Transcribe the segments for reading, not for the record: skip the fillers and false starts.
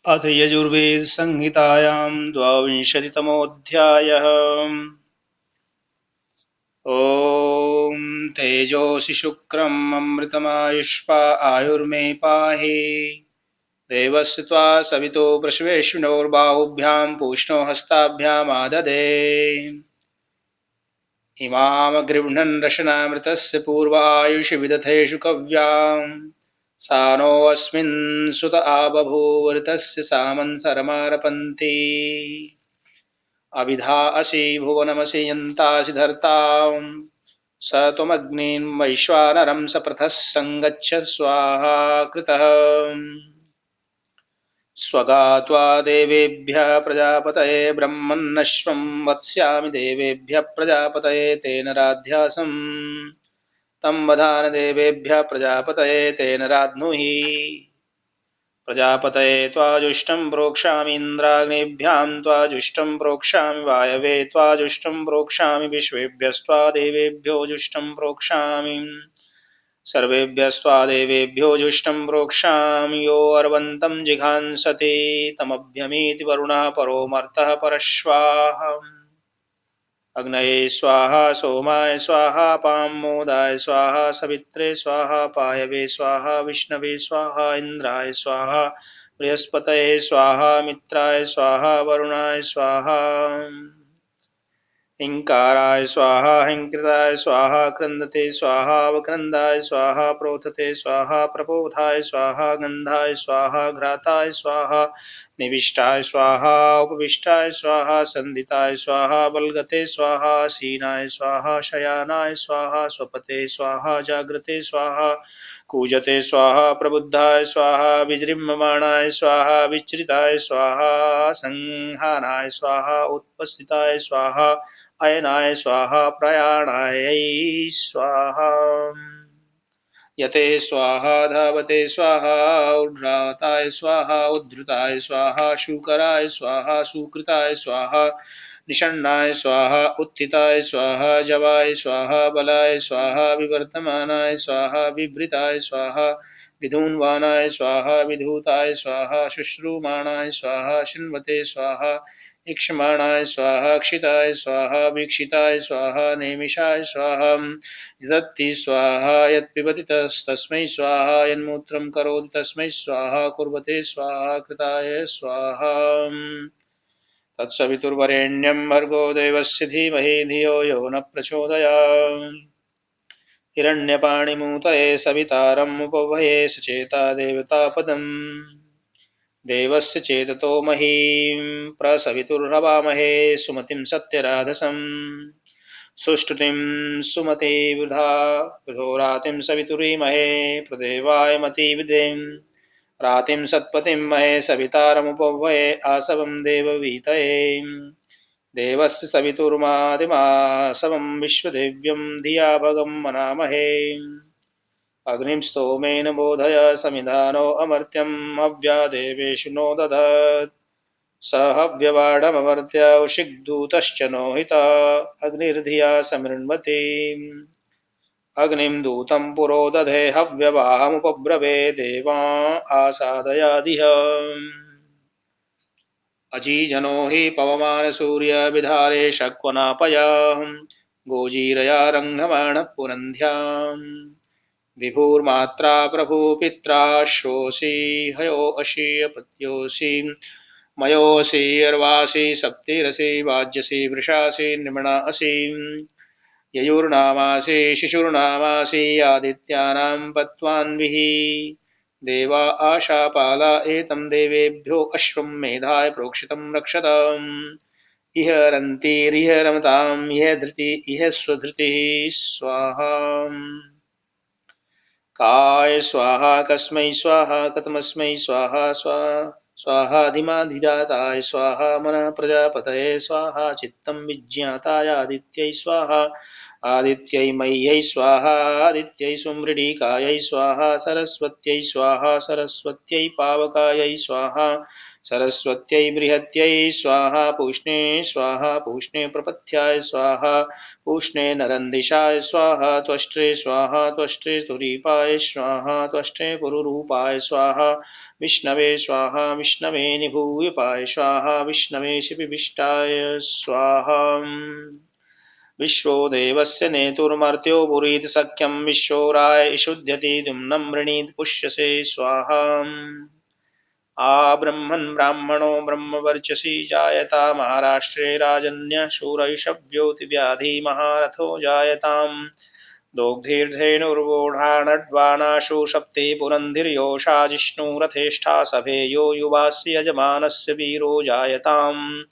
अथ यजुर्वेद संहितायां द्वाविंशतितमोऽध्यायः। ॐ तेजोषि शुक्रम् अमृतमायुष्पा आयुर्मे पाहि। देवस्य त्वा सवितो प्रश्वेष्विनोर्बाहुभ्यां पूष्णो हस्ताभ्यामाददे। इमाम गृह्णन् रशनामृतस्य पूर्व आयुषि विदथेषु कव्याम्। सानो अस्मिन् सुत आबभूवृतस्य सामन्सरमारपन्ति। अभिधा असि भुवनमसि यन्तासि धर्ताम्। स त्वमग्निं वैश्वानरं सप्रथः सङ्गच्छ स्वाहा कृतः। स्वगा त्वा देवेभ्यः प्रजापतये ब्रह्मन्नश्वं वत्स्यामि देवेभ्यः प्रजापतये तेन राध्यासम्। तं वधान देवेभ्यः प्रजापतये तेन राज्ञुहि। प्रजापतये त्वाजुष्टं प्रोक्षामि इन्द्राग्नेभ्यां त्वाजुष्टं प्रोक्षामि वायवे त्वाजुष्टं प्रोक्षामि विश्वेभ्यस्त्वा देवेभ्यो जुष्टं प्रोक्षामि। सर्वेभ्यस्त्वा देवेभ्यो जुष्टं प्रोक्षामि। यो अर्वन्तं जिघांसति तमभ्यमीति वरुणः परो मर्तः परश्वाहा। अग्नये स्वाहा सोमाय स्वाहा पामोदाय स्वाहा सवित्रे स्वाहा पायवे स्वाहा विष्णवे स्वाहा इंद्राय स्वाहा बृहस्पतये स्वाहा मित्राय स्वाहा वरुणाय स्वाहा। हिंकाराय स्वाहा हिंकृताय स्वाहा क्रंदते स्वाहा वक्रंदाय स्वाहा प्रोथते स्वाहा प्रपोथाय स्वाहा गंधाय स्वाहा घ्राताय स्वाहा निविष्टाय स्वाहा उपविष्टाय स्वाहा संदिताय स्वाहा बलगते स्वाहा सीनाय स्वाहा शयानाय स्वाहा स्वपते स्वाहा जागृते स्वाहा कूजते स्वाहा प्रबुद्धाय स्वाहा विजृंभमाणाय स्वाहा विचरिताय स्वाहा संहानाय स्वाहा उत्पस्थिताय स्वाहा अयनाय स्वाहा प्रयाणाय स्वाहा। यते स्वाहा धावते स्वाहा उद्राताय स्वाहा उद्धृताय स्वाहा शूकराय स्वाहा सुकृताय स्वाहा निषण्णाय स्वाहा उत्थिताय स्वाहा जवाय स्वाहा बलाय स्वाहा विवर्तमानाय स्वाहा विभृताय स्वाहा विधून्वानाय स्वाहा विधूताय स्वाहा शुश्रूमाणाय स्वाहा शृण्वते स्वाहा इक्षमाणाय स्वाहा क्षिताय स्वाहा वीक्षिताय स्वाहा नेमिषाय स्वाहा यदत्ति स्वाहा यत्पिबति तस्मै स्वाहा यन्मूत्रं करोति तस्मै स्वाहा कुर्वते स्वाहा कृताय स्वाहा। तत्सवितुर्वरेण्यं भर्गो देवस्य धीमहि धियो यो न प्रचोदयात्। हिरण्यपाणिमूतये सवितारम् उपवये सचेता देवतापदम्। देवस्य चेततो महीं प्रसवितुर्हवामहे सुमतिं सत्यराधसम्। सुष्टुतिं सुमते वृधा वृधो रातिं सवितुरीमहे प्रदेवाय मतिविदें। रातिं सत्पतिं महे सवितारमुपवये आसवं देववीतये। देवस्य सवितुर्मादिमासवं विश्वदेव्यं धिया भगं मनामहे। अग्निं स्तोमेन बोधय समिधानो अमर्त्यं हव्या देवेषु नो दधत्। स हव्यवाडममर्त्य उषिग्दूतश्च नो हितः अग्निर्धिया समृण्वति। अग्निं दूतं पुरो दधे हव्यवाहमुपब्रवे देवा आसादयादिह। अजीजनो हि पवमानसूर्यविधारे शक्वनापय गोजीरया रङ्घमाणः पुरन्ध्याम्। विभुर्मात्रा प्रभुपित्राश्रोऽसि हयो अशि अपत्योऽसि मयोऽसि अर्वासि सप्तिरसि वाज्यसि वृषासि नृम्णा असि। ययुर्नामासि शिशुर्नामासि आदित्यानां पत्वान्विः। देवा आशापाला एतं देवेभ्यो अश्वं मेधाय प्रोक्षितं रक्षताम्। इह रन्तिरिह रमतां इह धृति इह स्वधृतिः स्वाहा। काय स्वाहा कस्मै स्वाहा कथमस्मै स्वाहा स्वाहाधिमाधिजाताय स्वाहा मनः प्रजापतये स्वाहा चित्तं विज्ञाताय आदित्यै स्वाहा आदित्यै मह्यै स्वाहा आदित्यै सुमृडीकायै स्वाहा सरस्वत्यै स्वाहा सरस्वत्यै पावकायै स्वाहा सरस्वत्यै बृहत्यै स्वाहा पूष्णे स्वाहा पूष्णे प्रपथ्याय स्वाहा पूष्णे नरन्दिशाय स्वाहा त्वष्ट्रे स्वाहा त्वष्ट्रे तुरीपाय स्वाहा त्वष्ट्रे पुरुरूपाय स्वाहा विष्णवे स्वाहा विष्णवे निभूयपाय स्वाहा विष्णवे शिपिविष्टाय स्वाहा विश्वो देवस्य नेतुर्मर्त्यो पुरीत सख्यं विश्वोराय इषुध्यति दुम्नं वृणीत पुष्यसे स्वाहा आ ब्रह्मन् ब्राह्मणो ब्रह्मवर्चसि जायता महाराष्ट्रे राजन्य शूरैषव्योतिव्याधि महारथो जायताम् दोग्धीर्धेनुर्वोढानड्वानाशु सप्ते पुरन्धिर्योषा जिष्णुरथेष्ठा सभेयो युवास्य यजमानस्य वीरो जायताम्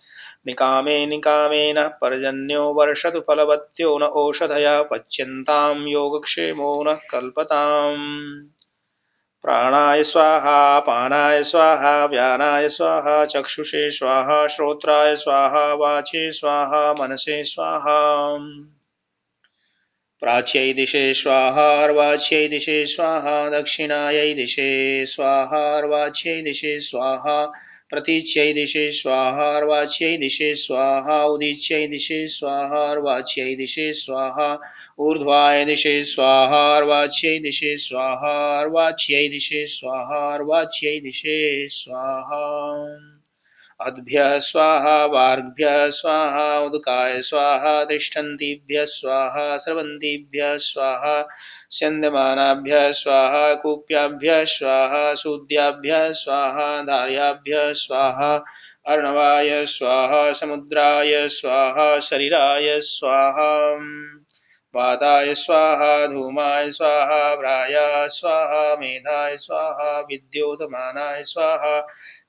निकामे निकामेन पर्जन्यो वर्षतु फलवत्यो न ओषधया पच्यन्तां योगक्षेमो न कल्पताम् प्राणाय स्वाहा पानाय स्वाहा व्यानाय स्वाहा चक्षुषे स्वाहा श्रोत्राय स्वाहा वाचे स्वाहा मनसे स्वाहा प्राच्यै दिशे स्वाहा अर्वाच्यै दिशे स्वाहा दक्षिणायै दिशे स्वाहा अर्वाच्यै दिशे स्वाहा प्रतीच्यै दिशे स्वाहा अर्वाच्यै दिशे स्वाहा उदीच्यै दिशे स्वाहा अर्वाच्यै दिशे स्वाहा ऊर्ध्वाय दिशे स्वाहा अर्वाच्यै दिशे स्वाहा अर्वाच्यै दिशे स्वाहा अर्वाच्यै दिशे स्वाहा अद्भ्यः स्वाहा वार्भ्यः स्वाहा उदकाय स्वाहा तिष्ठन्तिभ्यः स्वाहा स्रवन्तिभ्यः स्वाहा स्यन्दमानाभ्यः स्वाहा कूप्याभ्यः स्वाहा सूद्याभ्यः स्वाहा धार्याभ्यः स्वाहा अर्णवाय स्वाहा समुद्राय स्वाहा शरीराय स्वाहा वाताय स्वाहा धूमाय स्वाहा व्रायाय स्वाहा मेधाय स्वाहा विद्योतमानाय स्वाहा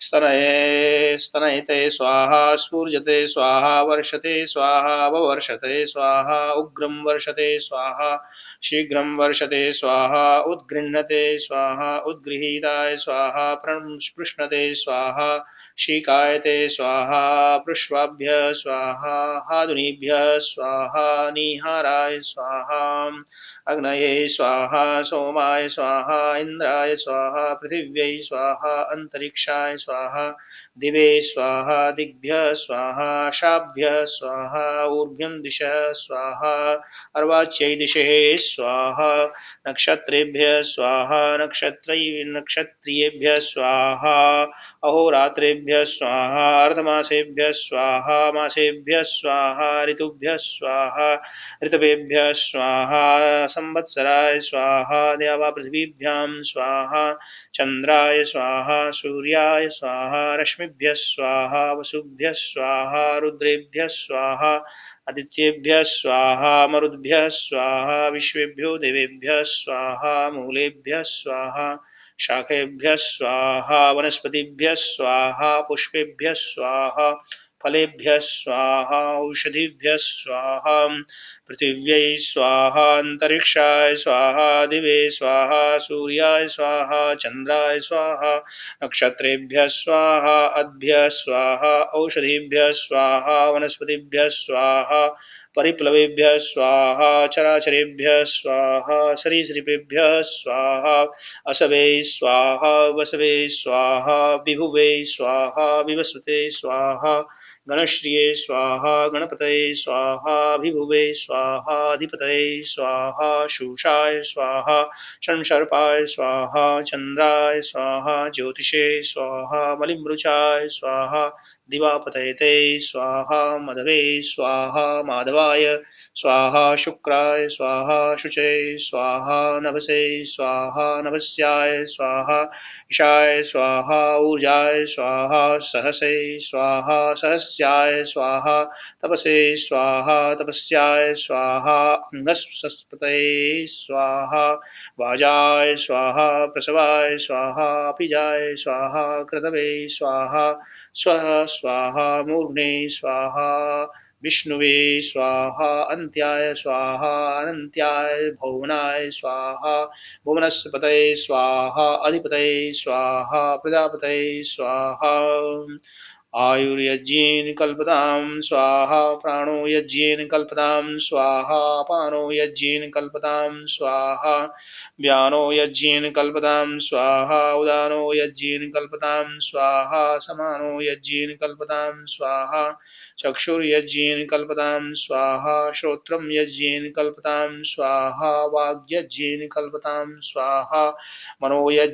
स्तनयते स्वाहा स्फूर्जते स्वाहा वर्षते स्वाहा ववर्षते स्वाहा उग्रं वर्षते स्वाहा शीघ्रं वर्षते स्वाहा उद्गृह्णते स्वाहा उद्गृहीताय स्वाहा स्पृश्नते स्वाहा शीकायते स्वाहा पृष्वाभ्यः स्वाहा हाधुनीभ्यः स्वाहा निहाराय स्वाहा अग्नये स्वाहा सोमाय स्वाहा इंद्राय स्वाहा पृथिव्यै स्वाहा अंतरिक्षाय स्वाहा दिवे स्वाहा दिग्भ्यः स्वाहा शाभ्यः स्वाहा ऊर्ध्वं दिशः स्वाहा अर्वाच्यै दिशे स्वाहा नक्षत्रेभ्यः स्वाहा नक्षत्रियेभ्यः स्वाहा अहोरात्रेभ्यः स्वाहा अर्धमासेभ्यः स्वाहा मासेभ्यः स्वाहा ऋतुभ्यः स्वाहा ऋतवेभ्यः स्वाहा संवत्सराय स्वाहा देवा पृथ्वीभ्यां स्वाहा चन्द्राय स्वाहा सूर्याय स्वाहा रश्मिभ्यः स्वाहा वसुभ्यः स्वाहा रुद्रेभ्यः स्वाहा आदित्येभ्यः स्वाहा मरुद्भ्यः स्वाहा विश्वेभ्यो देवेभ्यः स्वाहा मूलेभ्यः स्वाहा शाखेभ्यः स्वाहा वनस्पतिभ्यः स्वाहा पुष्पेभ्यः स्वाहा फलेभ्यः स्वाहा औषधिभ्यः स्वाहा पृथिव्यै स्वाहा अंतरिक्षाय स्वाहा दिवे स्वाहा सूर्याय स्वाहा चन्द्राय स्वाहा नक्षत्रेभ्यः स्वाहा अद्भ्यः स्वाहा औषधिभ्यः स्वाहा वनस्पतिभ्यः स्वाहा परिप्लवेभ्यः स्वाहा चराचरेभ्यः स्वाहा सरीसृपेभ्यः स्वाहा असवे स्वाहा वसवे स्वाहा विभुवे स्वाहा विवस्वते स्वाहा गणश्रिये स्वाहा गणपतये स्वाहा विभुवे स्वाहा अधिपतये स्वाहा शूषाय स्वाहा षण्सर्पाय स्वाहा चन्द्राय स्वाहा ज्योतिषे स्वाहा मलिमृचाय स्वाहा दिवापतये स्वाहा मधवे स्वाहा माधवाय स्वाहा शुक्राय स्वाहा शुचे स्वाहा नभसे स्वाहा नभस्याय स्वाहा ईशाय स्वाहा ऊर्जाय स्वाहा सहसे स्वाहा सहस्याय स्वाहा तपसे स्वाहा तपस्याय स्वाहा अंगस्पतये स्वाहा वाजाय स्वाहा प्रसवाय स्वाहा पिजाय स्वाहा क्रतवे स्वाहा स्वः स्वाहा मूर्ध्ने स्वाहा विष्णुवे स्वाहा अन्त्याय स्वाहा अनन्त्याय भुवनाय स्वाहा भुवनस्पतये स्वाहा अधिपतये स्वाहा प्रजापतये स्वाहा आयुर्यज्ञेन कल्पतां स्वाहा प्राणो यज्ञेन कल्पतां स्वाहा अपानो यज्ञेन कल्पतां स्वाहा व्यानो यज्ञेन कल्पतां स्वाहा उदानो यज्ञेन कल्पतां स्वाहा समानो यज्ञेन कल्पतां स्वाहा चक्षुर्यज्ञेन कल्पतां स्वाहा श्रोत्रं यज्ञेन कल्पतां स्वाहा वाग्यज्ञेन कल्पतां स्वाहा मनोयज्ञेन